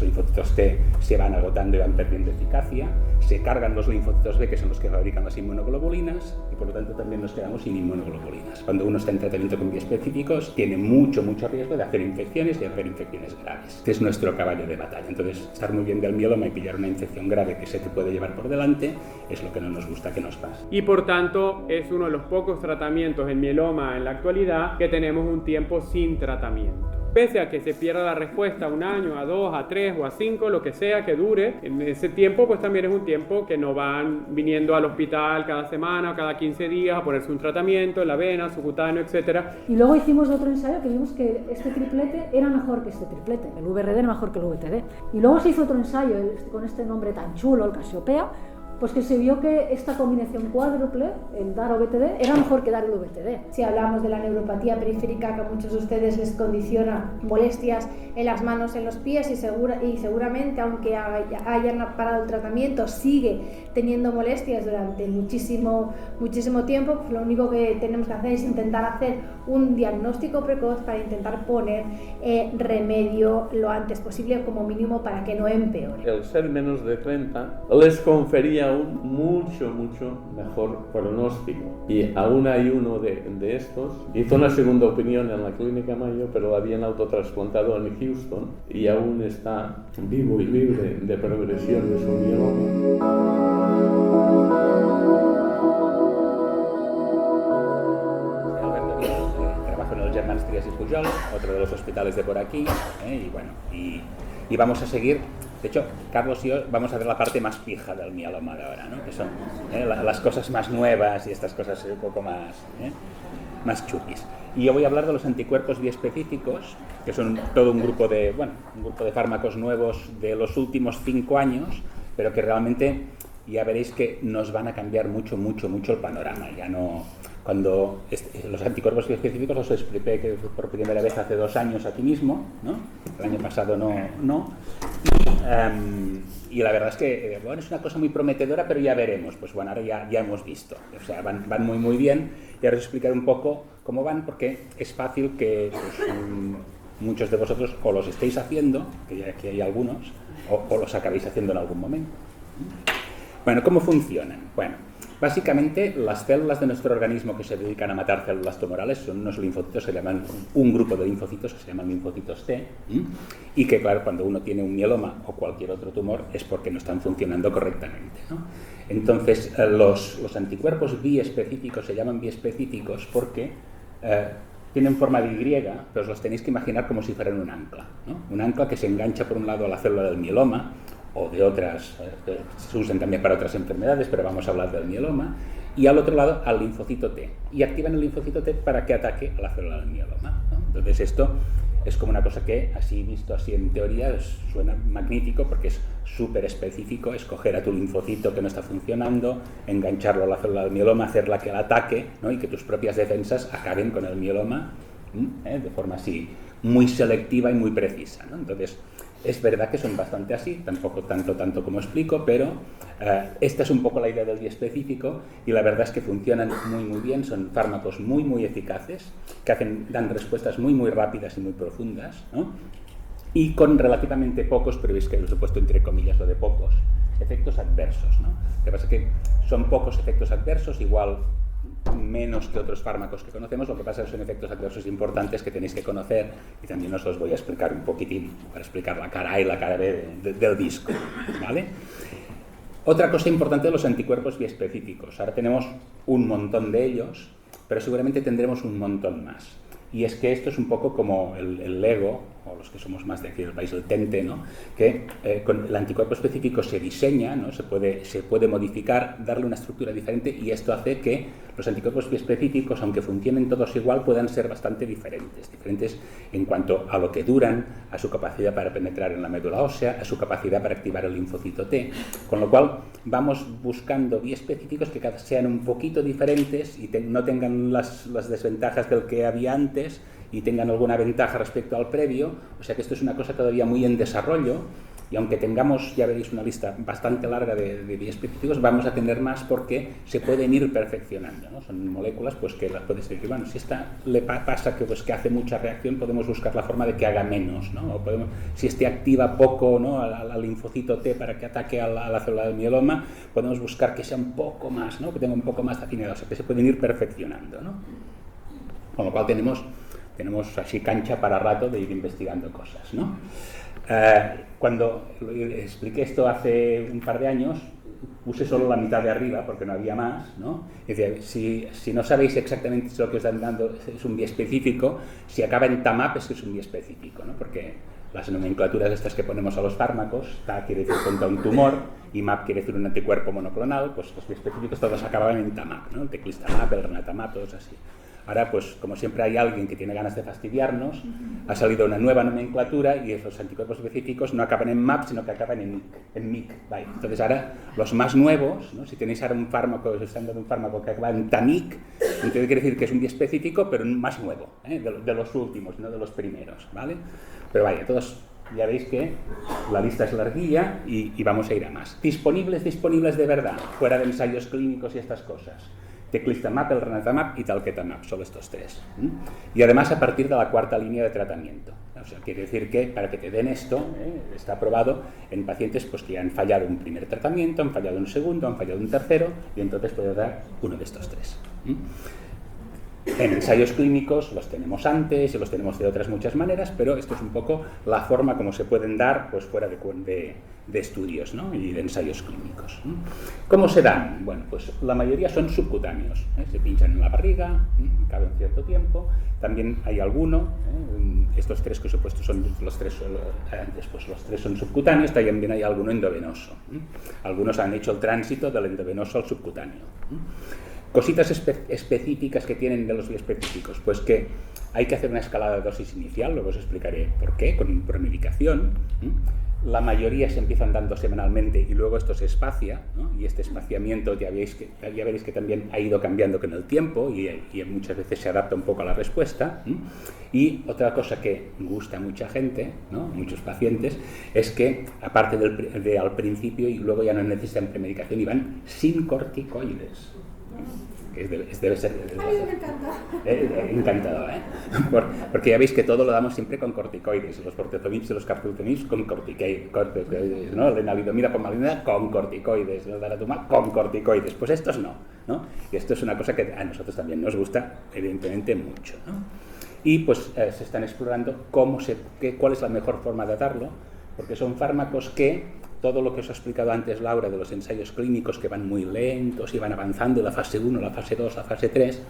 los linfocitos T se van agotando y van perdiendo eficacia, se cargan los linfocitos B, que son los que fabrican las inmunoglobulinas, y por lo tanto también nos quedamos sin inmunoglobulinas. Cuando uno está en tratamiento con biespecíficos, tiene mucho riesgo de hacer infecciones y de hacer infecciones graves. Este es nuestro caballo de batalla. Entonces, estar muy bien del mieloma y pillar una infección grave que se te puede llevar por delante es lo que no nos gusta que nos pase. Y por tanto, es uno de los pocos tratamientos en mieloma en la actualidad que tenemos un tiempo sin tratamiento. Pese a que se pierda la respuesta a 1 año, a 2, a 3 o a 5, lo que sea que dure, en ese tiempo pues también es un tiempo que no van viniendo al hospital cada semana o cada 15 días a ponerse un tratamiento en la vena, subcutáneo, etc. Y luego hicimos otro ensayo que vimos que este triplete era mejor que este triplete, el VRD era mejor que el VTD. Y luego se hizo otro ensayo con este nombre tan chulo, el Casiopea, pues que se vio que esta combinación cuádruple, el DAR-VTD, era mejor que dar el VTD. Si hablamos de la neuropatía periférica, que a muchos de ustedes les condiciona molestias en las manos, en los pies, y seguramente, aunque hayan parado el tratamiento, sigue teniendo molestias durante muchísimo tiempo, pues lo único que tenemos que hacer es intentar hacer un diagnóstico precoz para intentar poner remedio lo antes posible, como mínimo, para que no empeore. El ser menos de 30 les confería mucho mejor pronóstico, y aún hay uno de estos, hizo una segunda opinión en la Clínica Mayo, pero lo habían autotrasplantado en Houston y aún está vivo y libre de progresión de su mieloma. Trabajo en el Germans Trias y Pujol, otro de los hospitales de por aquí, y vamos a seguir. De hecho, Carlos y yo vamos a ver la parte más pija del mieloma de ahora, ¿no? Que son las cosas más nuevas y estas cosas un poco más chupis. Y yo voy a hablar de los anticuerpos biespecíficos, que son todo un grupo de fármacos nuevos de los últimos 5 años, pero que realmente ya veréis que nos van a cambiar mucho el panorama. Ya no, cuando los anticuerpos biespecíficos los expliqué que por primera vez hace 2 años aquí mismo, ¿no? El año pasado no. Y la verdad es que es una cosa muy prometedora, pero ya veremos. Pues bueno, ahora ya hemos visto. O sea, van muy bien. Y ahora os explicaré un poco cómo van, porque es fácil que muchos de vosotros o los estéis haciendo, que aquí hay algunos, o los acabéis haciendo en algún momento. Bueno, ¿cómo funcionan? Bueno, básicamente las células de nuestro organismo que se dedican a matar células tumorales son unos linfocitos, un grupo de linfocitos que se llaman linfocitos T, y que claro, cuando uno tiene un mieloma o cualquier otro tumor es porque no están funcionando correctamente, ¿no? Entonces los anticuerpos biespecíficos se llaman biespecíficos porque tienen forma de Y, pero os los tenéis que imaginar como si fueran un ancla, ¿no? Un ancla que se engancha por un lado a la célula del mieloma, o de otras, se usan también para otras enfermedades, pero vamos a hablar del mieloma, y al otro lado al linfocito T, y activan el linfocito T para que ataque a la célula del mieloma, ¿no? Entonces esto es como una cosa que, visto así en teoría, suena magnífico, porque es súper específico, escoger a tu linfocito que no está funcionando, engancharlo a la célula del mieloma, hacerla que la ataque, ¿no? Y que tus propias defensas acaben con el mieloma, de forma así muy selectiva y muy precisa, ¿no? Entonces, es verdad que son bastante así, tampoco tanto como explico, pero esta es un poco la idea del biespecífico, y la verdad es que funcionan muy bien, son fármacos muy eficaces, que dan respuestas muy rápidas y muy profundas, ¿no? Y con relativamente pocos, pero veis que los he puesto entre comillas lo de pocos, efectos adversos, ¿no? Lo que pasa es que son pocos efectos adversos, igual menos que otros fármacos que conocemos. Lo que pasa es que son efectos adversos importantes que tenéis que conocer, y también os los voy a explicar un poquitín para explicar la cara A y la cara B del disco, ¿vale? Otra cosa importante de los anticuerpos biespecíficos. Ahora tenemos un montón de ellos, pero seguramente tendremos un montón más. Y es que esto es un poco como el Lego, o los que somos más de aquí del país, el Tente, ¿no? Que con el anticuerpo específico se diseña, ¿no? Se puede modificar, darle una estructura diferente, y esto hace que los anticuerpos biespecíficos, aunque funcionen todos igual, puedan ser bastante diferentes en cuanto a lo que duran, a su capacidad para penetrar en la médula ósea, a su capacidad para activar el linfocito T, con lo cual vamos buscando biespecíficos que sean un poquito diferentes y no tengan las desventajas del que había antes, y tengan alguna ventaja respecto al previo. O sea que esto es una cosa todavía muy en desarrollo, Y aunque tengamos, ya veréis, una lista bastante larga de biespecíficos, vamos a tener más porque se pueden ir perfeccionando, ¿no? Son moléculas pues, que las puedes decir, bueno, si esta le pasa que, pues, que hace mucha reacción, podemos buscar la forma de que haga menos, ¿no? O si este activa poco, ¿no? al linfocito T para que ataque a la célula del mieloma, podemos buscar que sea un poco más, ¿no? Que tenga un poco más de afinidad, o sea, que se pueden ir perfeccionando, ¿no? Con lo cual tenemos así cancha para rato de ir investigando cosas, ¿no? Cuando expliqué esto hace un par de años, puse solo la mitad de arriba porque no había más, ¿no? Y decía, si no sabéis exactamente si lo que os están dando es un biespecífico, si acaba en TAMAP es que es un biespecífico, ¿no? Porque las nomenclaturas estas que ponemos a los fármacos, TA quiere decir contra un tumor y MAP quiere decir un anticuerpo monoclonal, pues los biespecíficos todos acababan en TAMAP, ¿no? El teclistamab, el renatamab, todos así. Ahora, pues, como siempre hay alguien que tiene ganas de fastidiarnos, ha salido una nueva nomenclatura y esos anticuerpos específicos no acaban en MAP, sino que acaban en MIC. ¿Vale? Entonces, ahora, los más nuevos, ¿no? Si tenéis ahora un fármaco, os están dando un fármaco que acaba en TAMIC, entonces quiere decir que es un biespecífico, pero más nuevo, de los últimos, no de los primeros, ¿vale? Pero vaya, todos ya veis que la lista es larguilla y vamos a ir a más. Disponibles de verdad, fuera de ensayos clínicos y estas cosas. Teclistamab, el renatamab y talquetamab, solo estos tres. Y además a partir de la 4ª línea de tratamiento. O sea, quiere decir que para que te den esto, está aprobado en pacientes pues, que han fallado un primer tratamiento, han fallado un segundo, han fallado un tercero, y entonces puedes dar uno de estos tres. En ensayos clínicos los tenemos antes y los tenemos de otras muchas maneras, pero esto es un poco la forma como se pueden dar pues, fuera de estudios, ¿no? Y de ensayos clínicos. ¿Cómo se dan? Bueno, pues la mayoría son subcutáneos, se pinchan en la barriga, cada un cierto tiempo. También hay alguno, estos tres que os he puesto son los tres antes, pues los tres son subcutáneos, también hay alguno endovenoso. Algunos han hecho el tránsito del endovenoso al subcutáneo. Cositas específicas que tienen de los biespecíficos, pues que hay que hacer una escalada de dosis inicial, luego os explicaré por qué, con promedicación. La mayoría se empiezan dando semanalmente y luego esto se espacia, ¿no? Y este espaciamiento ya veréis que también ha ido cambiando con el tiempo y muchas veces se adapta un poco a la respuesta. Y otra cosa que gusta a mucha gente, ¿no? Muchos pacientes, es que aparte de al principio y luego ya no necesitan premedicación y van sin corticoides. Que debe ser encantador, porque ya veis que todo lo damos siempre con corticoides, los bortezomib y los carfilzomib con corticoides, ¿no? Lenalidomida, pomalidomida con corticoides, el daratumab con corticoides, pues estos no, y esto es una cosa que a nosotros también nos gusta evidentemente mucho, ¿no? Y pues se están explorando cuál es la mejor forma de darlo, porque son fármacos que todo lo que os ha explicado antes Laura de los ensayos clínicos que van muy lentos y van avanzando, la fase 1, la fase 2, la fase 3,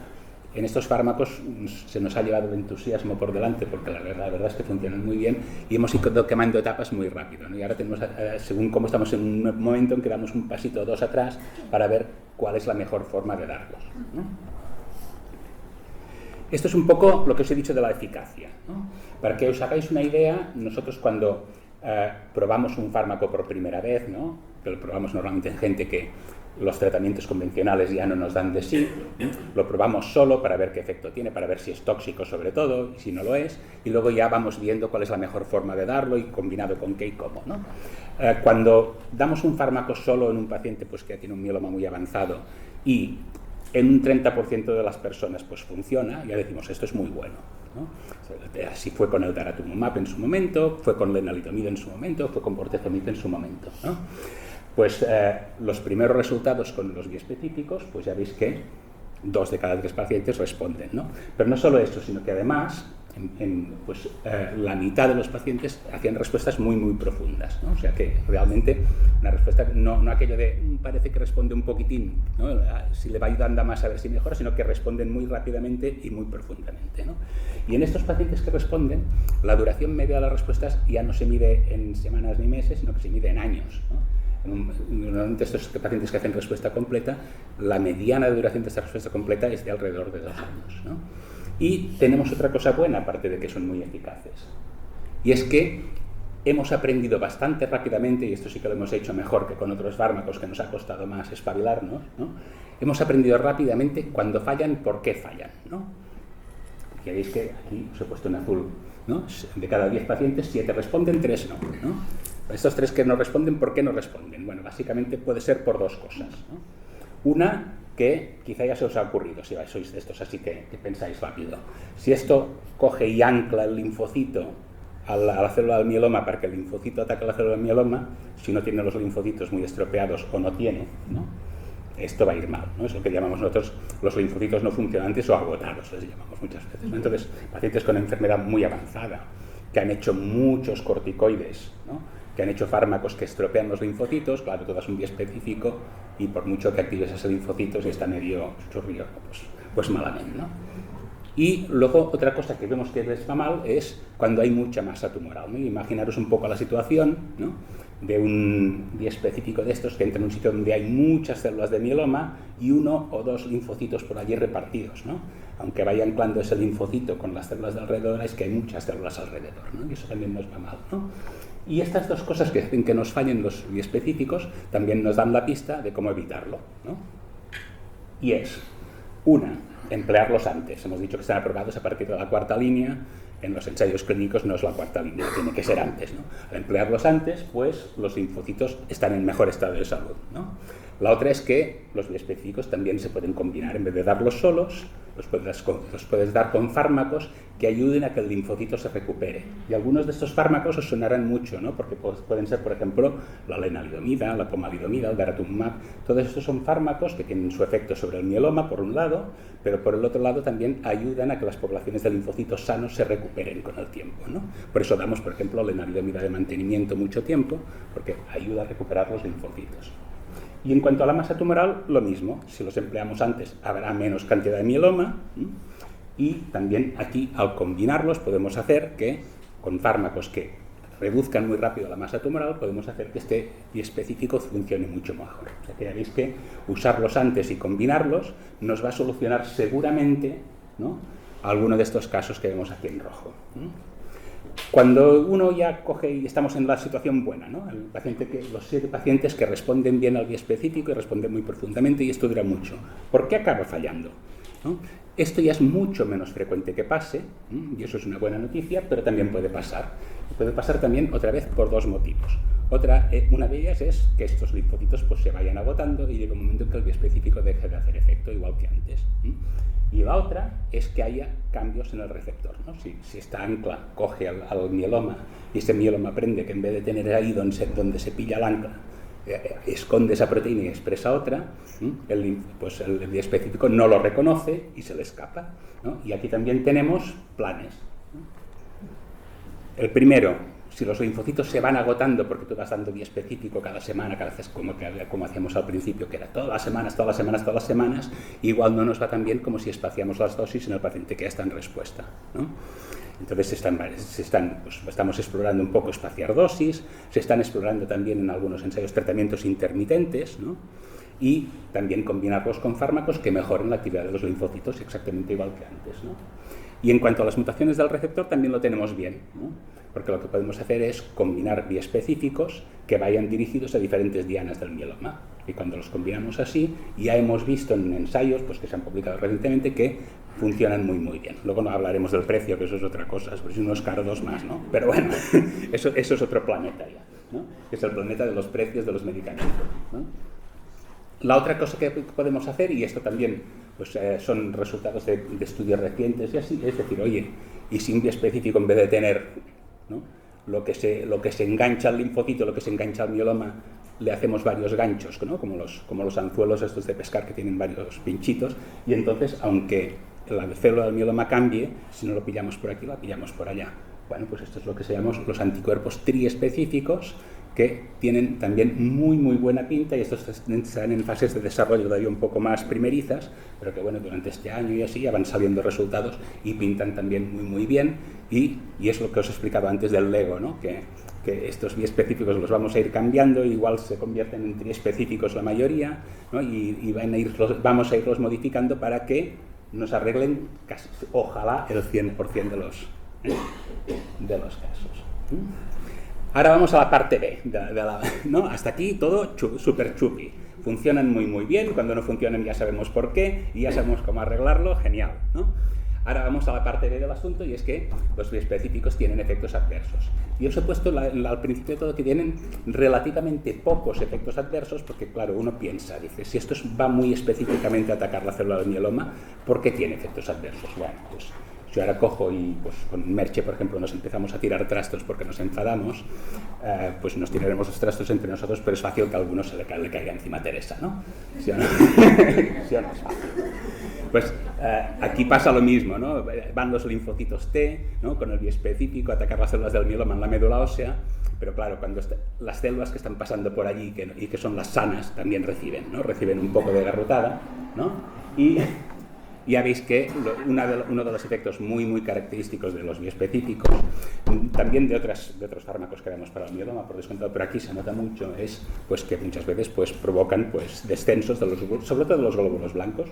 en estos fármacos se nos ha llevado el entusiasmo por delante porque la verdad es que funcionan muy bien y hemos ido quemando etapas muy rápido, ¿no? Y ahora tenemos, según cómo estamos en un momento en que damos un pasito o dos atrás para ver cuál es la mejor forma de darlos, ¿no? Esto es un poco lo que os he dicho de la eficacia, ¿no? Para que os hagáis una idea, nosotros cuando probamos un fármaco por primera vez, ¿no? Que lo probamos normalmente en gente que los tratamientos convencionales ya no nos dan de sí, lo probamos solo para ver qué efecto tiene, para ver si es tóxico sobre todo, y si no lo es, y luego ya vamos viendo cuál es la mejor forma de darlo y combinado con qué y cómo, ¿no? Cuando damos un fármaco solo en un paciente pues, que tiene un mieloma muy avanzado y en un 30% de las personas pues funciona, ya decimos esto es muy bueno, ¿no? Así fue con el daratumumab en su momento, fue con lenalidomida en su momento, fue con bortezomib en su momento, ¿no? Pues los primeros resultados con los biespecíficos, pues ya veis que 2 de cada 3 pacientes responden, ¿no? Pero no solo esto, sino que además la mitad de los pacientes hacían respuestas muy muy profundas, ¿no? O sea que realmente una respuesta no aquello de parece que responde un poquitín, ¿no? Si le va ayudando más a ver si mejora, sino que responden muy rápidamente y muy profundamente, ¿no? Y en estos pacientes que responden, la duración media de las respuestas ya no se mide en semanas ni meses, sino que se mide en años, ¿no? Normalmente estos pacientes que hacen respuesta completa, la mediana de duración de esta respuesta completa es de alrededor de 2 años, ¿no? Y tenemos otra cosa buena, aparte de que son muy eficaces, y es que hemos aprendido bastante rápidamente, y esto sí que lo hemos hecho mejor que con otros fármacos que nos ha costado más espabilarnos, ¿no? Hemos aprendido rápidamente cuando fallan, por qué fallan, ¿no? Ya veis que aquí os he puesto en azul, ¿no? De cada 10 pacientes, 7 responden, 3 no, ¿no? Estos 3 que no responden, ¿por qué no responden? Bueno, básicamente puede ser por 2 cosas, ¿no? Una, que quizá ya se os ha ocurrido, si sois de estos, así que pensáis rápido. Si esto coge y ancla el linfocito a la célula del mieloma para que el linfocito ataque a la célula del mieloma, si no tiene los linfocitos muy estropeados o no tiene, ¿no?, esto va a ir mal, ¿no? Es lo que llamamos nosotros los linfocitos no funcionantes o agotados, les llamamos muchas veces, ¿no? Entonces, pacientes con enfermedad muy avanzada, que han hecho muchos corticoides, ¿no?, que han hecho fármacos que estropean los linfocitos, claro, todo es un biespecífico y por mucho que actives ese linfocito, si está medio churrillo, pues malamente, ¿no? Y luego otra cosa que vemos que les va mal es cuando hay mucha masa tumoral, ¿no? Imaginaros un poco la situación, ¿no?, de un biespecífico de estos que entra en un sitio donde hay muchas células de mieloma y 1 o 2 linfocitos por allí repartidos, ¿no? Aunque vaya anclando ese linfocito con las células de alrededor, es que hay muchas células alrededor, ¿no? Y eso también nos va mal, ¿no? Y estas 2 cosas que hacen que nos fallen los biespecíficos también nos dan la pista de cómo evitarlo, ¿no? Y es, una, emplearlos antes. Hemos dicho que están aprobados a partir de la 4ª línea. En los ensayos clínicos no es la 4ª línea, tiene que ser antes, ¿no? Al emplearlos antes, pues los linfocitos están en mejor estado de salud, ¿no? La otra es que los biespecíficos también se pueden combinar. En vez de darlos solos, los puedes dar con fármacos que ayuden a que el linfocito se recupere. Y algunos de estos fármacos os sonarán mucho, ¿no? Porque pueden ser, por ejemplo, la lenalidomida, la pomalidomida, el daratumumab. Todos estos son fármacos que tienen su efecto sobre el mieloma, por un lado, pero por el otro lado también ayudan a que las poblaciones de linfocitos sanos se recuperen con el tiempo, ¿no? Por eso damos, por ejemplo, lenalidomida de mantenimiento mucho tiempo, porque ayuda a recuperar los linfocitos. Y en cuanto a la masa tumoral, lo mismo. Si los empleamos antes, habrá menos cantidad de mieloma. Y también aquí, al combinarlos, podemos hacer que, con fármacos que reduzcan muy rápido la masa tumoral, podemos hacer que este biespecífico funcione mucho mejor. O sea, que ya veis que usarlos antes y combinarlos nos va a solucionar seguramente, ¿no?, alguno de estos casos que vemos aquí en rojo. Cuando uno ya coge y estamos en la situación buena, ¿no?, los 7 pacientes que responden bien al biespecífico y responden muy profundamente, y esto dura mucho, ¿por qué acaba fallando?, ¿no? Esto ya es mucho menos frecuente que pase, y eso es una buena noticia, pero también puede pasar. Puede pasar también otra vez por 2 motivos. Una de ellas es que estos linfocitos pues, se vayan agotando y llega un momento en que el biespecífico deje de hacer efecto, igual que antes. Y la otra es que haya cambios en el receptor, ¿no? Si esta ancla coge al mieloma y ese mieloma aprende que en vez de tener ahí donde se pilla el ancla, esconde esa proteína y expresa otra, el biespecífico no lo reconoce y se le escapa, ¿no? Y aquí también tenemos planes, ¿no? El primero, si los linfocitos se van agotando porque tú vas dando biespecífico cada semana, cada vez como hacíamos al principio, que era todas las semanas, igual no nos va tan bien como si espaciamos las dosis en el paciente que ya está en respuesta, ¿no? Entonces estamos explorando un poco espaciar dosis, se están explorando también en algunos ensayos tratamientos intermitentes, ¿no?, y también combinarlos con fármacos que mejoren la actividad de los linfocitos exactamente igual que antes, ¿no? Y en cuanto a las mutaciones del receptor también lo tenemos bien, ¿no?, porque lo que podemos hacer es combinar biespecíficos que vayan dirigidos a diferentes dianas del mieloma. Y cuando los combinamos así, ya hemos visto en ensayos pues, que se han publicado recientemente que funcionan muy muy bien. Luego no hablaremos del precio, que eso es otra cosa, es unos cardos más, ¿no? Pero bueno, eso es otro planeta ya, ¿no?, es el planeta de los precios de los medicamentos, ¿no? La otra cosa que podemos hacer, y esto también pues, son resultados de estudios recientes y así, es decir, oye, y si un biespecífico en vez de tener, ¿no?, lo que se engancha al linfocito, lo que se engancha al mieloma, le hacemos varios ganchos, ¿no?, como los anzuelos estos de pescar que tienen varios pinchitos, y entonces, aunque la célula del mieloma cambie, si no lo pillamos por aquí, la pillamos por allá. Bueno, pues esto es lo que se llama los anticuerpos triespecíficos, que tienen también muy muy buena pinta, y estos están en fases de desarrollo todavía un poco más primerizas, pero que bueno, durante este año y así ya van saliendo resultados y pintan también muy muy bien, y es lo que os he explicado antes del LEGO, ¿no?, que estos biespecíficos los vamos a ir cambiando, igual se convierten en triespecíficos la mayoría, ¿no?, y vamos a irlos modificando para que nos arreglen casi, ojalá, el 100% de los casos. Ahora vamos a la parte B, ¿no? Hasta aquí todo súper chupi. Funcionan muy muy bien, cuando no funcionan ya sabemos por qué y ya sabemos cómo arreglarlo, genial, ¿no? Ahora vamos a la parte B del asunto, y es que los biespecíficos tienen efectos adversos. Y os he puesto al principio de todo que tienen relativamente pocos efectos adversos, porque claro, uno piensa, dice, si esto va muy específicamente a atacar la célula del mieloma, ¿por qué tiene efectos adversos? Bueno, pues si ahora cojo y pues, con Merche, por ejemplo, nos empezamos a tirar trastos porque nos enfadamos, pues nos tiraremos los trastos entre nosotros, pero es fácil que a alguno le caiga encima Teresa, ¿no? ¿Sí o no? ¿Sí o no? Es fácil. Pues aquí pasa lo mismo, ¿no? Van los linfocitos T, ¿no? Con el biespecífico a atacar las células del mieloma en la médula ósea, pero claro, cuando las células que están pasando por allí y que son las sanas también reciben, ¿no? Reciben un poco de garrotada, ¿no? Y ya veis que uno de los efectos muy característicos de los biespecíficos, también de otros fármacos que damos para el mieloma, por descontado, pero aquí se nota mucho, es pues que muchas veces pues provocan pues descensos sobre todo de los glóbulos blancos,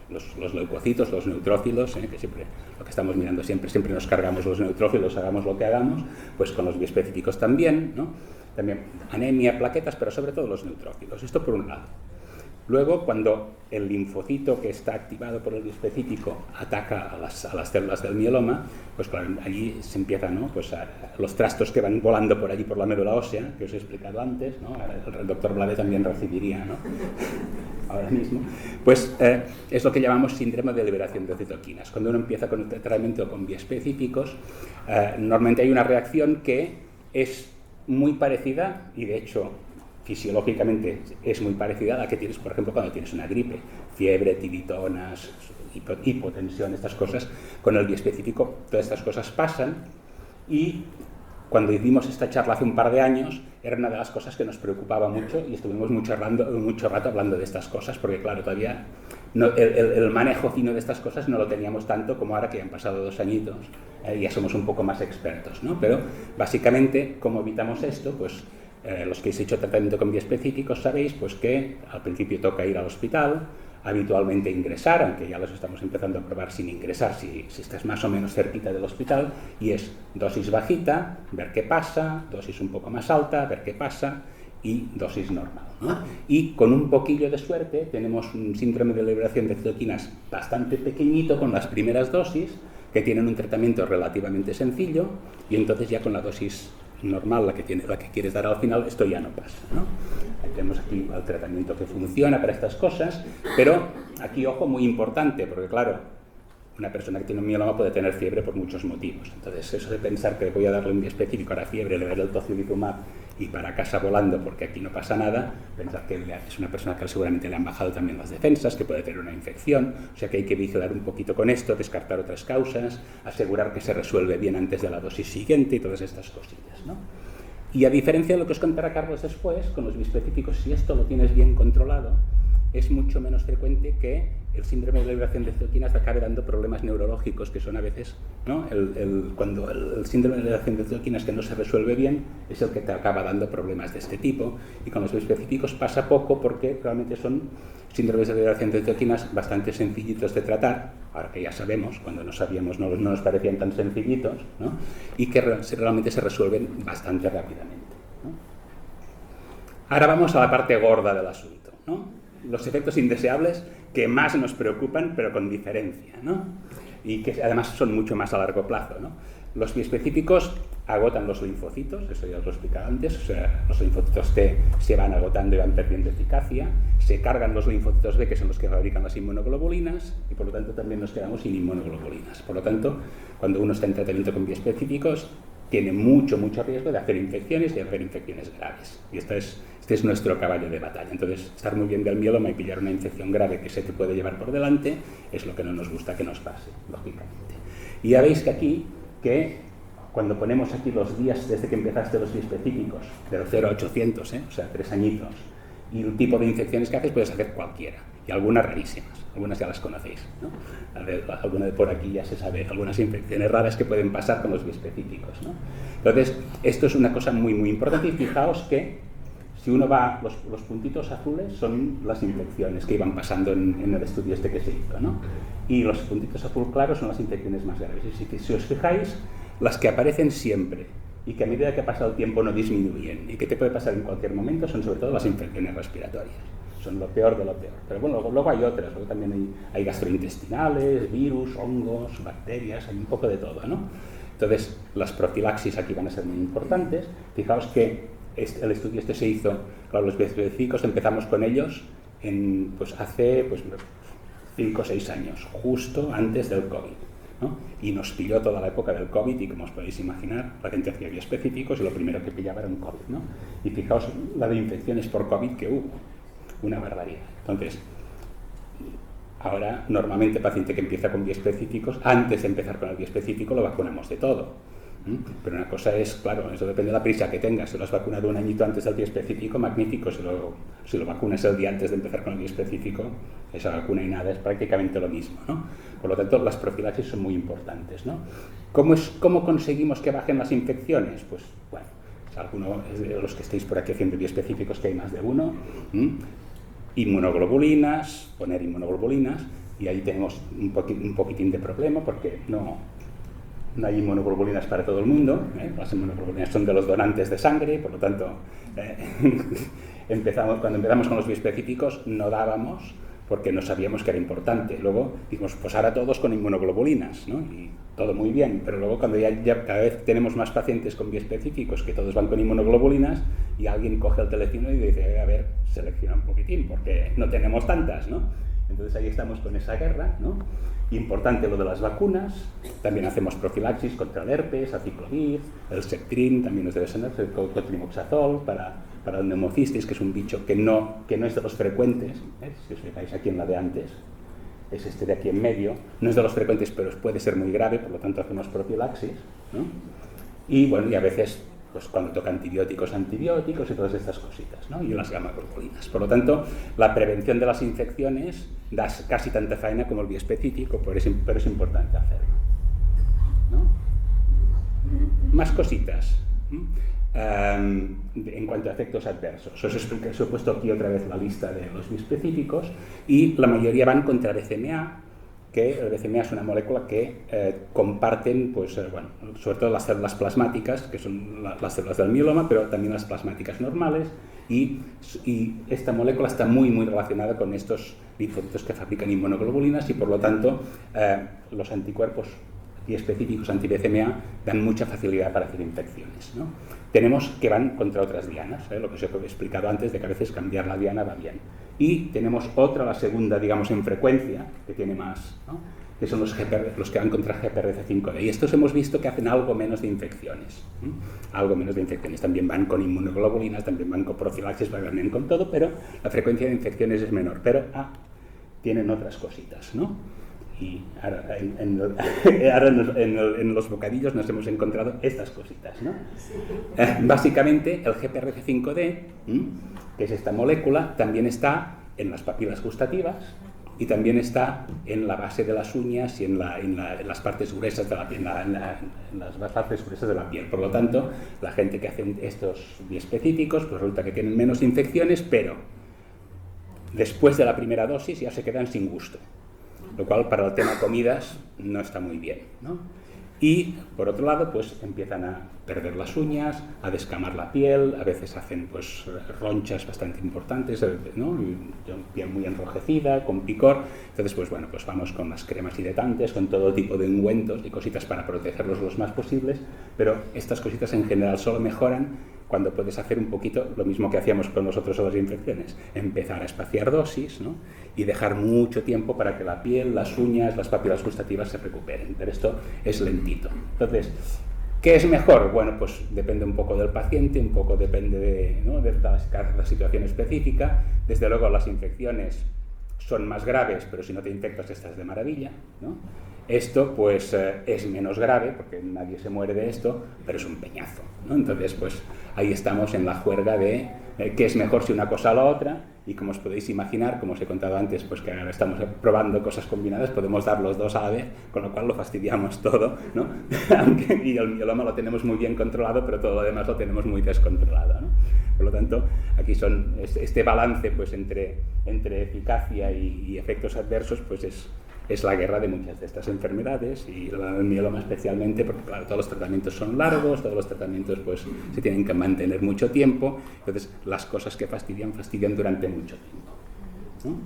los leucocitos, los neutrófilos, que siempre lo que estamos mirando siempre nos cargamos los neutrófilos, hagamos lo que hagamos, pues con los biespecíficos también, ¿no? También anemia, plaquetas, pero sobre todo los neutrófilos. Esto por un lado. Luego, cuando el linfocito que está activado por el biespecífico ataca a las células del mieloma, pues claro, allí se empiezan, ¿no? Pues los trastos que van volando por allí por la médula ósea, que os he explicado antes, ¿no? El doctor Blade también recibiría, ¿no? Ahora mismo, pues es lo que llamamos síndrome de liberación de citoquinas. Cuando uno empieza con el tratamiento con biespecíficos, normalmente hay una reacción que es muy parecida, y de hecho fisiológicamente es muy parecida a la que tienes, por ejemplo, cuando tienes una gripe, fiebre, tiritonas, hipotensión, estas cosas. Con el biespecífico todas estas cosas pasan, y cuando hicimos esta charla hace un par de años era una de las cosas que nos preocupaba mucho, y estuvimos mucho rato hablando de estas cosas, porque claro, todavía el manejo fino de estas cosas no lo teníamos tanto como ahora que han pasado 2 añitos, ya somos un poco más expertos, ¿no? Pero básicamente, ¿cómo evitamos esto? Pues los que habéis hecho tratamiento con biespecíficos sabéis pues que al principio toca ir al hospital, habitualmente ingresar, aunque ya los estamos empezando a probar sin ingresar si estás más o menos cerquita del hospital, y es dosis bajita, ver qué pasa, dosis un poco más alta, ver qué pasa, y dosis normal, ¿no? Y con un poquillo de suerte tenemos un síndrome de liberación de citoquinas bastante pequeñito con las primeras dosis, que tienen un tratamiento relativamente sencillo, y entonces ya con la dosis normal, la que quieres dar al final, esto ya no pasa, ¿no? Ahí tenemos aquí el tratamiento que funciona para estas cosas, pero aquí, ojo, muy importante, porque claro, una persona que tiene un mieloma puede tener fiebre por muchos motivos. Entonces, eso de pensar que voy a darle un biespecífico a la fiebre, le daré el tocilizumab y para casa volando porque aquí no pasa nada, pensar que es una persona que seguramente le han bajado también las defensas, que puede tener una infección, o sea que hay que vigilar un poquito con esto, descartar otras causas, asegurar que se resuelve bien antes de la dosis siguiente y todas estas cosillas, ¿no? Y a diferencia de lo que os contará Carlos después, con los biespecíficos, si esto lo tienes bien controlado, es mucho menos frecuente que el síndrome de liberación de citoquinas te acabe dando problemas neurológicos, que son a veces, ¿no? Cuando el síndrome de liberación de citoquinas que no se resuelve bien es el que te acaba dando problemas de este tipo, y con los biespecíficos pasa poco porque realmente son síndromes de liberación de citoquinas bastante sencillitos de tratar, ahora que ya sabemos, cuando no sabíamos no nos parecían tan sencillitos, ¿no? Y que realmente se resuelven bastante rápidamente, ¿no? Ahora vamos a la parte gorda del asunto, ¿no? Los efectos indeseables que más nos preocupan, pero con diferencia, ¿no? Y que además son mucho más a largo plazo, ¿no? Los biespecíficos agotan los linfocitos, eso ya os lo he explicado antes, o sea, los linfocitos T se van agotando y van perdiendo eficacia, se cargan los linfocitos B, que son los que fabrican las inmunoglobulinas, y por lo tanto también nos quedamos sin inmunoglobulinas. Por lo tanto, cuando uno está en tratamiento con biespecíficos, tiene mucho riesgo de hacer infecciones y hacer infecciones graves. Y este es nuestro caballo de batalla. Entonces, estar muy bien del mieloma y pillar una infección grave que se te puede llevar por delante es lo que no nos gusta que nos pase, lógicamente. Y ya veis que aquí, que cuando ponemos aquí los días desde que empezaste los biespecíficos, de los 0 a 800, o sea, 3 añitos, y el tipo de infecciones que haces, puedes hacer cualquiera, y algunas rarísimas, algunas ya las conocéis, ¿no? Alguna de por aquí ya se sabe, algunas infecciones raras que pueden pasar con los biespecíficos, ¿no? Entonces, esto es una cosa muy importante, y fijaos que si uno va, los puntitos azules son las infecciones que iban pasando en el estudio este que se hizo, ¿no? Y los puntitos azul claros son las infecciones más graves. Y si os fijáis, las que aparecen siempre y que a medida que pasa el tiempo no disminuyen y que te puede pasar en cualquier momento son sobre todo las infecciones respiratorias. son lo peor de lo peor. Pero bueno, luego hay otras, luego también hay gastrointestinales, virus, hongos, bacterias, hay un poco de todo, ¿no? Entonces, las profilaxis aquí van a ser muy importantes. Fijaos que el estudio este se hizo, claro, los biespecíficos empezamos con ellos hace 5 o 6 años, justo antes del COVID, ¿no? Y nos pilló toda la época del COVID y, como os podéis imaginar, la gente hacía bioespecíficos y lo primero que pillaba era un COVID, ¿no? Y fijaos la de infecciones por COVID que hubo, una barbaridad. Entonces, ahora, normalmente el paciente que empieza con bioespecíficos, antes de empezar con el bioespecífico, lo vacunamos de todo. Pero una cosa es, claro, eso depende de la prisa que tengas. Si lo has vacunado un añito antes del bioespecífico, magnífico. Si lo vacunas el día antes de empezar con el bioespecífico, esa vacuna y nada es prácticamente lo mismo, ¿no? Por lo tanto, las profilaxis son muy importantes, ¿no? ¿Cómo conseguimos que bajen las infecciones? Pues, bueno, algunos de los que estéis por aquí haciendo bioespecíficos, que hay más de uno, inmunoglobulinas, poner inmunoglobulinas, y ahí tenemos un poquitín de problema porque no hay inmunoglobulinas para todo el mundo, ¿eh? Las inmunoglobulinas son de los donantes de sangre, por lo tanto, cuando empezamos con los bioespecíficos no dábamos porque no sabíamos que era importante. Luego dijimos, pues ahora todos con inmunoglobulinas, ¿no? Y todo muy bien, pero luego cuando ya cada vez tenemos más pacientes con bioespecíficos que todos van con inmunoglobulinas y alguien coge el teléfono y dice, a ver, selecciona un poquitín porque no tenemos tantas, ¿no? Entonces ahí estamos con esa guerra, ¿no? Importante lo de las vacunas, también hacemos profilaxis contra el herpes, aciclovir, el Septrin, también nos debe sonar, el cotrimoxazol para el neumocistis, que es un bicho que no es de los frecuentes, ¿eh? Si os fijáis aquí en la de antes, es este de aquí en medio, no es de los frecuentes, pero puede ser muy grave, por lo tanto hacemos profilaxis, ¿no? Y bueno, y a veces, pues cuando toca antibióticos y todas estas cositas, ¿no? Y las gamma-globulina. Por lo tanto, la prevención de las infecciones da casi tanta faena como el bioespecífico, pero es importante hacerlo, ¿no? Más cositas. En cuanto a efectos adversos, os he puesto aquí otra vez la lista de los bioespecíficos y la mayoría van contra BCMA, que el BCMA es una molécula que comparten, sobre todo las células plasmáticas, que son las células del mieloma, pero también las plasmáticas normales, y esta molécula está muy relacionada con estos linfocitos que fabrican inmunoglobulinas y, por lo tanto, los anticuerpos específicos anti-BCMA dan mucha facilidad para hacer infecciones, ¿no? Tenemos que van contra otras dianas, lo que os he explicado antes, de que a veces cambiar la diana va bien. Y tenemos otra, la segunda, digamos, en frecuencia, que tiene más, ¿no? Que son los que van contra GPRC5D. Y estos hemos visto que hacen algo menos de infecciones. Algo menos de infecciones. También van con inmunoglobulinas, también van con profilaxis, van bien con todo, pero la frecuencia de infecciones es menor. Pero tienen otras cositas, ¿no? Y ahora en los bocadillos nos hemos encontrado estas cositas, ¿no? Básicamente el GPRC5D, que es esta molécula, también está en las papilas gustativas y también está en la base de las uñas y en las partes gruesas de la piel, en las partes gruesas de la piel. Por lo tanto, la gente que hace estos bioespecíficos, pues resulta que tienen menos infecciones, pero después de la primera dosis ya se quedan sin gusto, lo cual para el tema comidas no está muy bien, ¿no? Y por otro lado, pues empiezan a perder las uñas, a descamar la piel, a veces hacen pues ronchas bastante importantes, ¿no? Piel muy enrojecida, con picor. Entonces, pues bueno, pues vamos con las cremas hidratantes, con todo tipo de ungüentos y cositas para protegerlos lo más posibles, pero estas cositas en general solo mejoran cuando puedes hacer un poquito lo mismo que hacíamos con nosotros a las infecciones, empezar a espaciar dosis, ¿no? Y dejar mucho tiempo para que la piel, las uñas, las papilas gustativas se recuperen, pero esto es lentito. Entonces, ¿qué es mejor? Bueno, pues depende un poco del paciente, un poco depende de la situación específica. Desde luego las infecciones son más graves, pero si no te infectas estás de maravilla, ¿no? Esto pues es menos grave, porque nadie se muere de esto, pero es un peñazo, ¿no? Entonces pues ahí estamos en la juerga de qué es mejor si una cosa o la otra, y como os podéis imaginar, como os he contado antes, pues que ahora estamos probando cosas combinadas, podemos dar los dos a la vez, con lo cual lo fastidiamos todo, ¿no? Y el mieloma lo tenemos muy bien controlado, pero todo lo demás lo tenemos muy descontrolado, ¿no? Por lo tanto, aquí son este balance pues entre eficacia y efectos adversos, pues es la guerra de muchas de estas enfermedades, y el mieloma especialmente, porque claro, todos los tratamientos son largos, todos los tratamientos pues se tienen que mantener mucho tiempo, entonces las cosas que fastidian durante mucho tiempo. ¿no?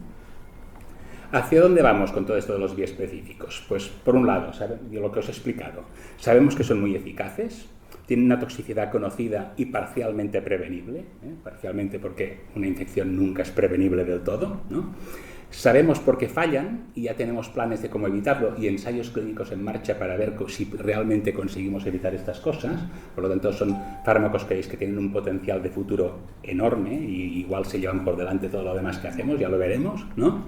¿Hacia dónde vamos con todo esto de los biespecíficos? Pues, por un lado, lo que os he explicado, sabemos que son muy eficaces, tienen una toxicidad conocida y parcialmente prevenible, parcialmente porque una infección nunca es prevenible del todo, ¿no? Sabemos por qué fallan y ya tenemos planes de cómo evitarlo y ensayos clínicos en marcha para ver si realmente conseguimos evitar estas cosas. Por lo tanto, son fármacos que tienen un potencial de futuro enorme y igual se llevan por delante todo lo demás que hacemos, ya lo veremos, ¿no?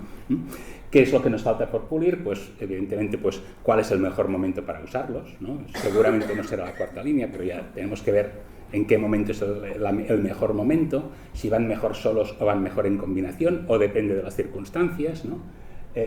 ¿Qué es lo que nos falta por pulir? Pues evidentemente, pues, ¿cuál es el mejor momento para usarlos, ¿no? Seguramente no será la cuarta línea, pero ya tenemos que ver en qué momento es el mejor momento, si van mejor solos o van mejor en combinación, o depende de las circunstancias, ¿no?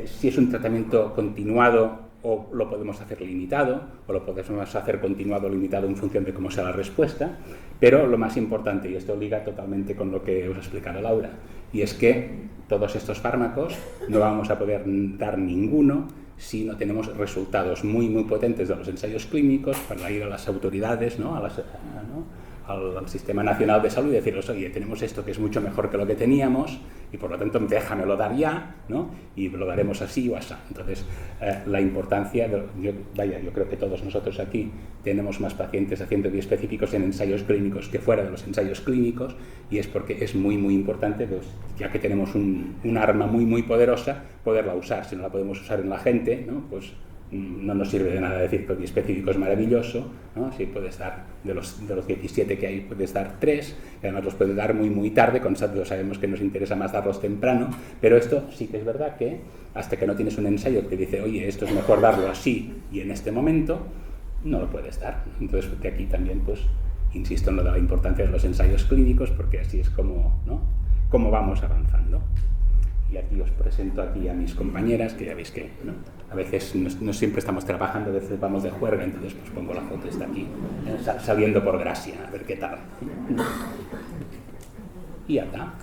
Si es un tratamiento continuado o lo podemos hacer limitado, o lo podemos hacer continuado o limitado en función de cómo sea la respuesta, pero lo más importante, y esto liga totalmente con lo que os ha explicado Laura, y es que todos estos fármacos no vamos a poder dar ninguno si no tenemos resultados muy potentes de los ensayos clínicos para ir a las autoridades, ¿no? Al Sistema Nacional de Salud y decirles, oye, tenemos esto que es mucho mejor que lo que teníamos y por lo tanto déjamelo dar ya, ¿no? Y lo daremos así o así. Entonces, la importancia, yo creo que todos nosotros aquí tenemos más pacientes haciendo biespecíficos en ensayos clínicos que fuera de los ensayos clínicos, y es porque es muy importante, pues, ya que tenemos un arma muy poderosa, poderla usar. Si no la podemos usar en la gente, ¿no? Pues no nos sirve de nada decir que el biespecífico es maravilloso, ¿no? Si puedes dar, de los 17 que hay, puedes dar 3, y además los puedes dar muy tarde, con sabemos que nos interesa más darlos temprano, pero esto sí que es verdad que hasta que no tienes un ensayo que dice, oye, esto es mejor darlo así y en este momento, no lo puedes dar. Entonces, de aquí también, pues, insisto en lo de la importancia de los ensayos clínicos, porque así es como, ¿no?, como vamos avanzando. Y aquí os presento aquí a mis compañeras, que ya veis que, ¿no?, a veces no siempre estamos trabajando, a veces vamos de juerga, entonces pues pongo la foto, está aquí, saliendo por gracia, a ver qué tal. Y ya está.